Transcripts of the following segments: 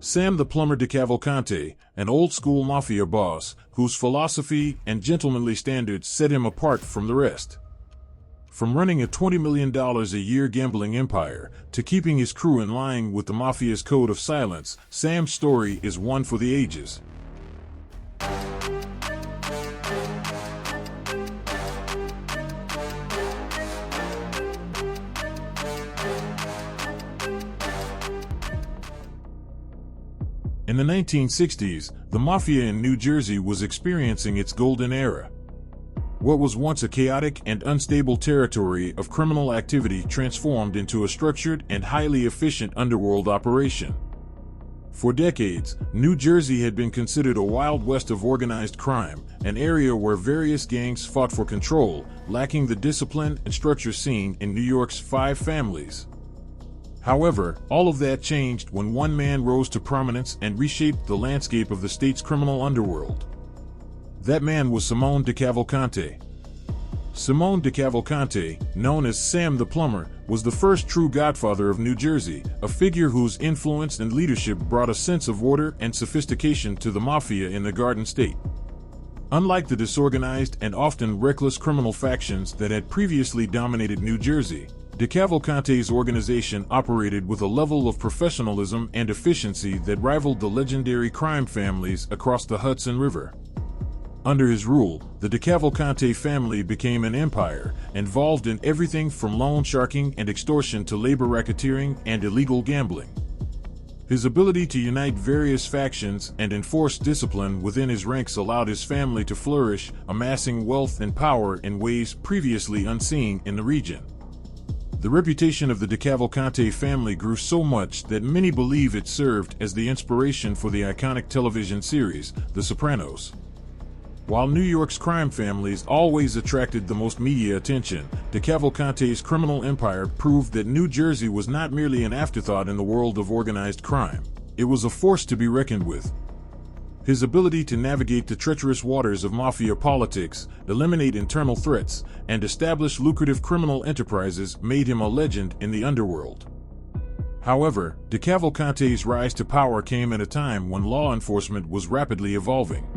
Sam the Plumber DeCavalcante, an old-school mafia boss whose philosophy and gentlemanly standards set him apart from the rest. From running a $20 million a year gambling empire to keeping his crew in line with the mafia's code of silence, Sam's story is one for the ages. In the 1960s, the mafia in New Jersey was experiencing its golden era. What was once a chaotic and unstable territory of criminal activity transformed into a structured and highly efficient underworld operation. For decades, New Jersey had been considered a wild west of organized crime, an area where various gangs fought for control, lacking the discipline and structure seen in New York's five families. However, all of that changed when one man rose to prominence and reshaped the landscape of the state's criminal underworld. That man was Simone DeCavalcante. Simone DeCavalcante, known as Sam the Plumber, was the first true godfather of New Jersey, a figure whose influence and leadership brought a sense of order and sophistication to the mafia in the Garden State. Unlike the disorganized and often reckless criminal factions that had previously dominated New Jersey, DeCavalcante's organization operated with a level of professionalism and efficiency that rivaled the legendary crime families across the Hudson River. Under his rule, the DeCavalcante family became an empire, involved in everything from loan sharking and extortion to labor racketeering and illegal gambling. His ability to unite various factions and enforce discipline within his ranks allowed his family to flourish, amassing wealth and power in ways previously unseen in the region. The reputation of the DeCavalcante family grew so much that many believe it served as the inspiration for the iconic television series, The Sopranos. While New York's crime families always attracted the most media attention, DeCavalcante's criminal empire proved that New Jersey was not merely an afterthought in the world of organized crime. It was a force to be reckoned with. His ability to navigate the treacherous waters of mafia politics, eliminate internal threats, and establish lucrative criminal enterprises made him a legend in the underworld. However, DeCavalcante's rise to power came at a time when law enforcement was rapidly evolving.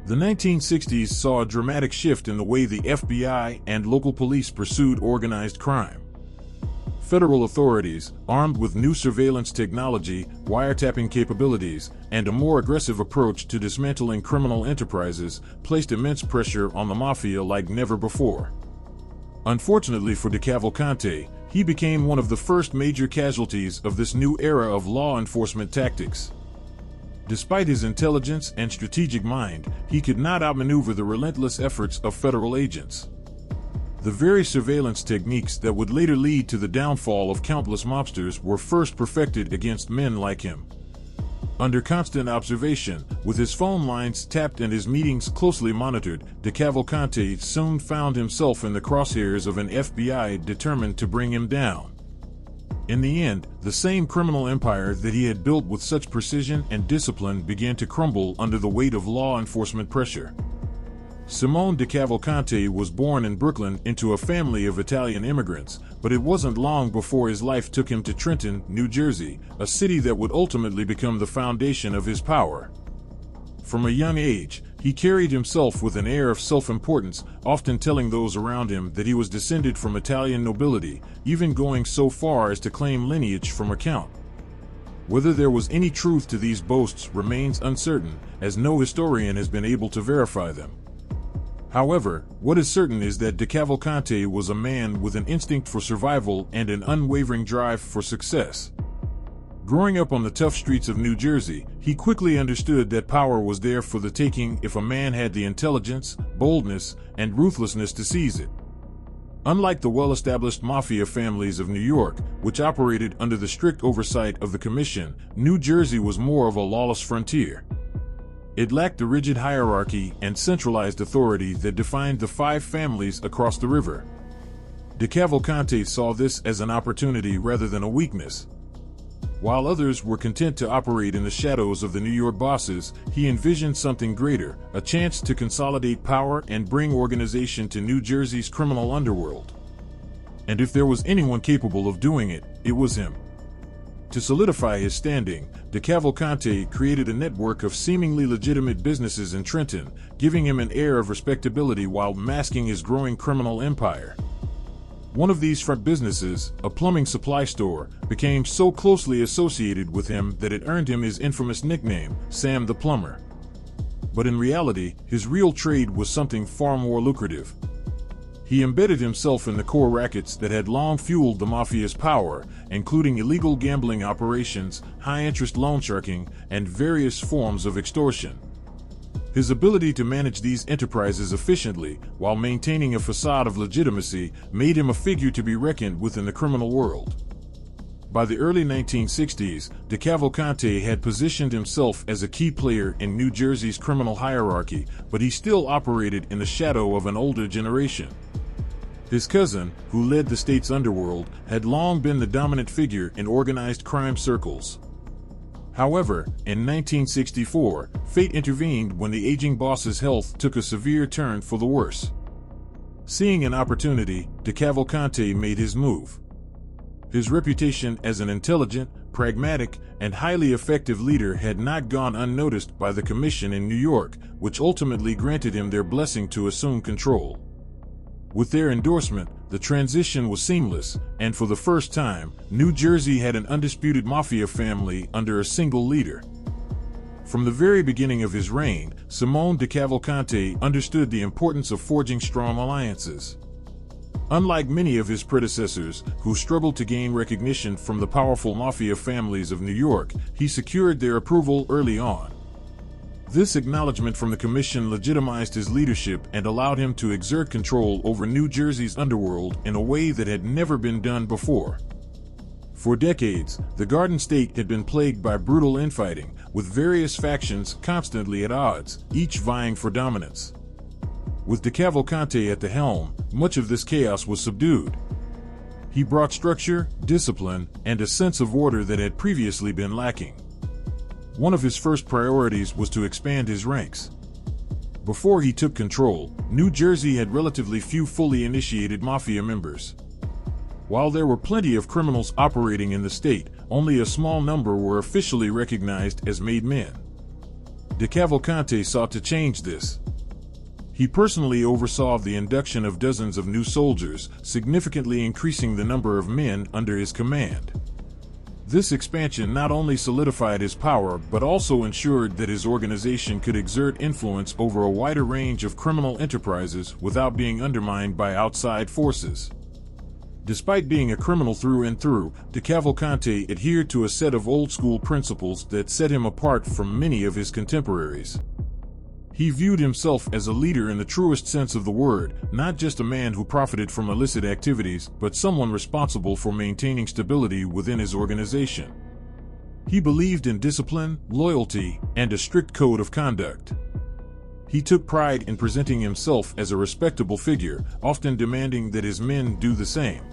The 1960s saw a dramatic shift in the way the FBI and local police pursued organized crime. Federal authorities, armed with new surveillance technology, wiretapping capabilities, and a more aggressive approach to dismantling criminal enterprises, placed immense pressure on the mafia like never before. Unfortunately for DeCavalcante, he became one of the first major casualties of this new era of law enforcement tactics. Despite his intelligence and strategic mind, he could not outmaneuver the relentless efforts of federal agents. The very surveillance techniques that would later lead to the downfall of countless mobsters were first perfected against men like him. Under constant observation, with his phone lines tapped and his meetings closely monitored, DeCavalcante soon found himself in the crosshairs of an FBI determined to bring him down. In the end, the same criminal empire that he had built with such precision and discipline began to crumble under the weight of law enforcement pressure. Simone DeCavalcante was born in Brooklyn into a family of Italian immigrants, but it wasn't long before his life took him to Trenton, New Jersey, a city that would ultimately become the foundation of his power. From a young age, he carried himself with an air of self-importance, often telling those around him that he was descended from Italian nobility, even going so far as to claim lineage from a count. Whether there was any truth to these boasts remains uncertain, as no historian has been able to verify them. However, what is certain is that DeCavalcante was a man with an instinct for survival and an unwavering drive for success. Growing up on the tough streets of New Jersey, he quickly understood that power was there for the taking if a man had the intelligence, boldness, and ruthlessness to seize it. Unlike the well-established mafia families of New York, which operated under the strict oversight of the Commission, New Jersey was more of a lawless frontier. It lacked the rigid hierarchy and centralized authority that defined the five families across the river. DeCavalcante saw this as an opportunity rather than a weakness. While others were content to operate in the shadows of the New York bosses, he envisioned something greater, a chance to consolidate power and bring organization to New Jersey's criminal underworld. And if there was anyone capable of doing it, it was him. To solidify his standing, DeCavalcante created a network of seemingly legitimate businesses in Trenton, giving him an air of respectability while masking his growing criminal empire. One of these front businesses, a plumbing supply store, became so closely associated with him that it earned him his infamous nickname, Sam the Plumber. But in reality, his real trade was something far more lucrative. He embedded himself in the core rackets that had long fueled the mafia's power, including illegal gambling operations, high-interest loan sharking, and various forms of extortion. His ability to manage these enterprises efficiently, while maintaining a facade of legitimacy, made him a figure to be reckoned with in the criminal world. By the early 1960s, DeCavalcante had positioned himself as a key player in New Jersey's criminal hierarchy, but he still operated in the shadow of an older generation. His cousin, who led the state's underworld, had long been the dominant figure in organized crime circles. However, in 1964, fate intervened when the aging boss's health took a severe turn for the worse. Seeing an opportunity, DeCavalcante made his move. His reputation as an intelligent, pragmatic, and highly effective leader had not gone unnoticed by the commission in New York, which ultimately granted him their blessing to assume control. With their endorsement, the transition was seamless, and for the first time, New Jersey had an undisputed mafia family under a single leader. From the very beginning of his reign, Simone DeCavalcante understood the importance of forging strong alliances. Unlike many of his predecessors, who struggled to gain recognition from the powerful mafia families of New York, he secured their approval early on. This acknowledgement from the commission legitimized his leadership and allowed him to exert control over New Jersey's underworld in a way that had never been done before. For decades, the Garden State had been plagued by brutal infighting, with various factions constantly at odds, each vying for dominance. With DeCavalcante at the helm, much of this chaos was subdued. He brought structure, discipline, and a sense of order that had previously been lacking. One of his first priorities was to expand his ranks. Before he took control, New Jersey had relatively few fully initiated mafia members. While there were plenty of criminals operating in the state, only a small number were officially recognized as made men. DeCavalcante sought to change this. He personally oversaw the induction of dozens of new soldiers, significantly increasing the number of men under his command. This expansion not only solidified his power but also ensured that his organization could exert influence over a wider range of criminal enterprises without being undermined by outside forces. Despite being a criminal through and through, DeCavalcante adhered to a set of old-school principles that set him apart from many of his contemporaries. He viewed himself as a leader in the truest sense of the word, not just a man who profited from illicit activities, but someone responsible for maintaining stability within his organization. He believed in discipline, loyalty, and a strict code of conduct. He took pride in presenting himself as a respectable figure, often demanding that his men do the same.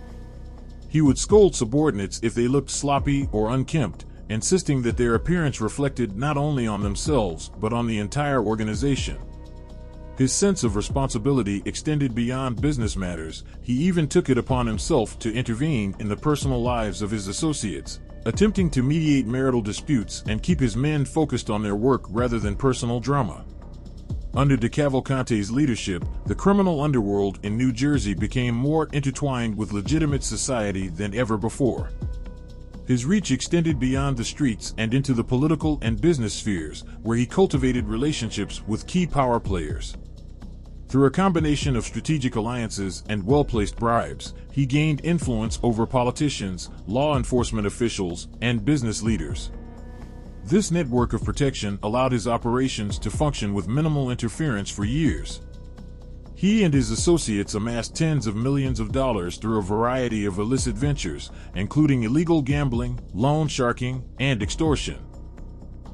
He would scold subordinates if they looked sloppy or unkempt, insisting that their appearance reflected not only on themselves but on the entire organization. His sense of responsibility extended beyond business matters. He even took it upon himself to intervene in the personal lives of his associates, attempting to mediate marital disputes and keep his men focused on their work rather than personal drama. Under DeCavalcante's leadership, the criminal underworld in New Jersey became more intertwined with legitimate society than ever before. His reach extended beyond the streets and into the political and business spheres, where he cultivated relationships with key power players. Through a combination of strategic alliances and well-placed bribes, he gained influence over politicians, law enforcement officials, and business leaders. This network of protection allowed his operations to function with minimal interference for years. He and his associates amassed tens of millions of dollars through a variety of illicit ventures, including illegal gambling, loan sharking, and extortion.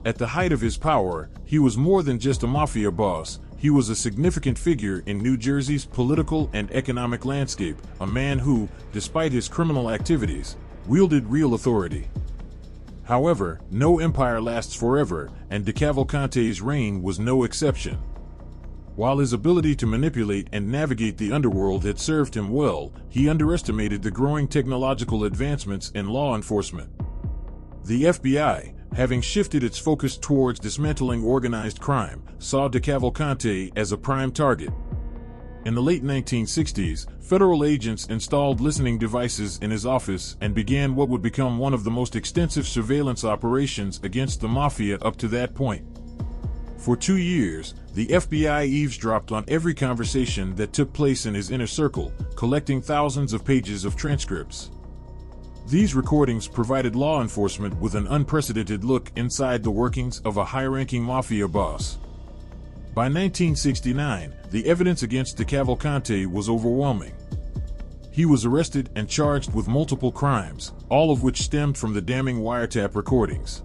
At the height of his power, he was more than just a mafia boss. He was a significant figure in New Jersey's political and economic landscape, a man who, despite his criminal activities, wielded real authority. However, no empire lasts forever, and DeCavalcante's reign was no exception. While his ability to manipulate and navigate the underworld had served him well, he underestimated the growing technological advancements in law enforcement. The FBI, having shifted its focus towards dismantling organized crime, saw DeCavalcante as a prime target. In the late 1960s, federal agents installed listening devices in his office and began what would become one of the most extensive surveillance operations against the mafia up to that point. For 2 years, the FBI eavesdropped on every conversation that took place in his inner circle, collecting thousands of pages of transcripts. These recordings provided law enforcement with an unprecedented look inside the workings of a high-ranking mafia boss. By 1969, the evidence against DeCavalcante was overwhelming. He was arrested and charged with multiple crimes, all of which stemmed from the damning wiretap recordings.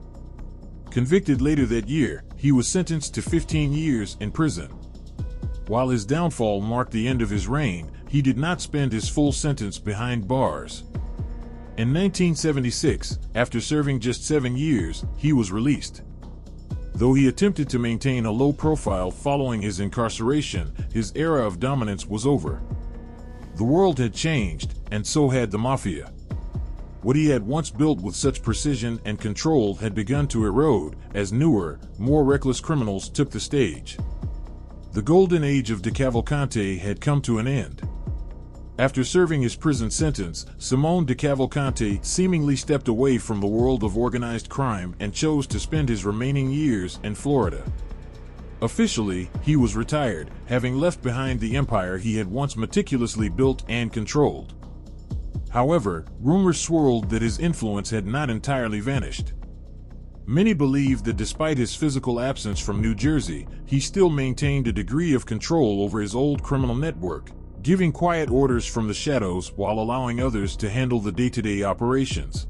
Convicted later that year, he was sentenced to 15 years in prison. While his downfall marked the end of his reign, he did not spend his full sentence behind bars. In 1976, after serving just 7 years, he was released. Though he attempted to maintain a low profile following his incarceration, his era of dominance was over. The world had changed, and so had the mafia. What he had once built with such precision and control had begun to erode as newer, more reckless criminals took the stage. The golden age of DeCavalcante had come to an end. After serving his prison sentence, DeCavalcante seemingly stepped away from the world of organized crime and chose to spend his remaining years in Florida. Officially, he was retired, having left behind the empire he had once meticulously built and controlled. However, rumors swirled that his influence had not entirely vanished. Many believed that despite his physical absence from New Jersey, he still maintained a degree of control over his old criminal network, giving quiet orders from the shadows while allowing others to handle the day-to-day operations.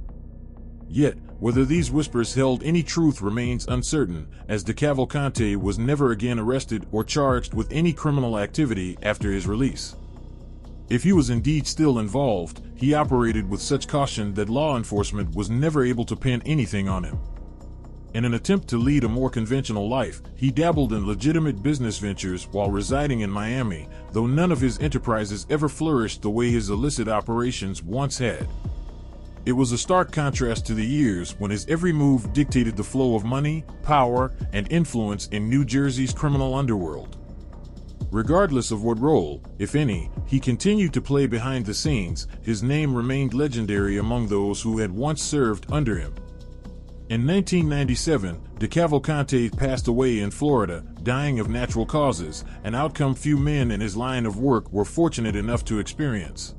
Yet, whether these whispers held any truth remains uncertain, as DeCavalcante was never again arrested or charged with any criminal activity after his release. If he was indeed still involved, he operated with such caution that law enforcement was never able to pin anything on him. In an attempt to lead a more conventional life, he dabbled in legitimate business ventures while residing in Miami, though none of his enterprises ever flourished the way his illicit operations once had. It was a stark contrast to the years when his every move dictated the flow of money, power, and influence in New Jersey's criminal underworld. Regardless of what role, if any, he continued to play behind the scenes, his name remained legendary among those who had once served under him. In 1997, DeCavalcante passed away in Florida, dying of natural causes, an outcome few men in his line of work were fortunate enough to experience.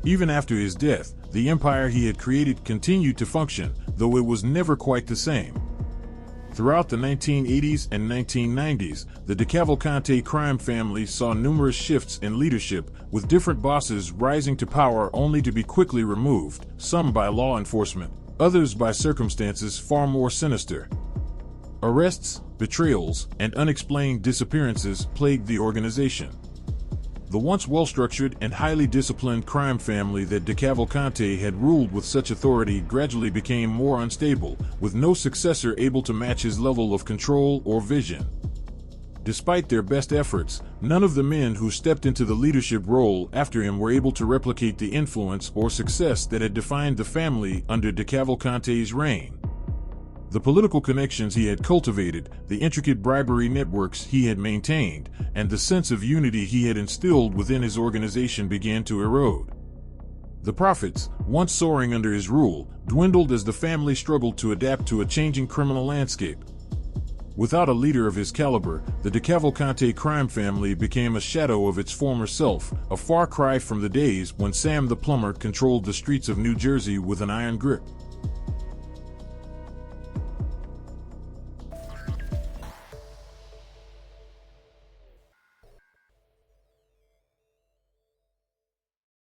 Even after his death, the empire he had created continued to function, though it was never quite the same. Throughout the 1980s and 1990s, the DeCavalcante crime family saw numerous shifts in leadership, with different bosses rising to power only to be quickly removed, some by law enforcement, others by circumstances far more sinister. Arrests, betrayals, and unexplained disappearances plagued the organization. The once well-structured and highly disciplined crime family that DeCavalcante had ruled with such authority gradually became more unstable, with no successor able to match his level of control or vision. Despite their best efforts, none of the men who stepped into the leadership role after him were able to replicate the influence or success that had defined the family under DeCavalcante's reign. The political connections he had cultivated, the intricate bribery networks he had maintained, and the sense of unity he had instilled within his organization began to erode. The profits, once soaring under his rule, dwindled as the family struggled to adapt to a changing criminal landscape. Without a leader of his caliber, the DeCavalcante crime family became a shadow of its former self, a far cry from the days when Sam the Plumber controlled the streets of New Jersey with an iron grip.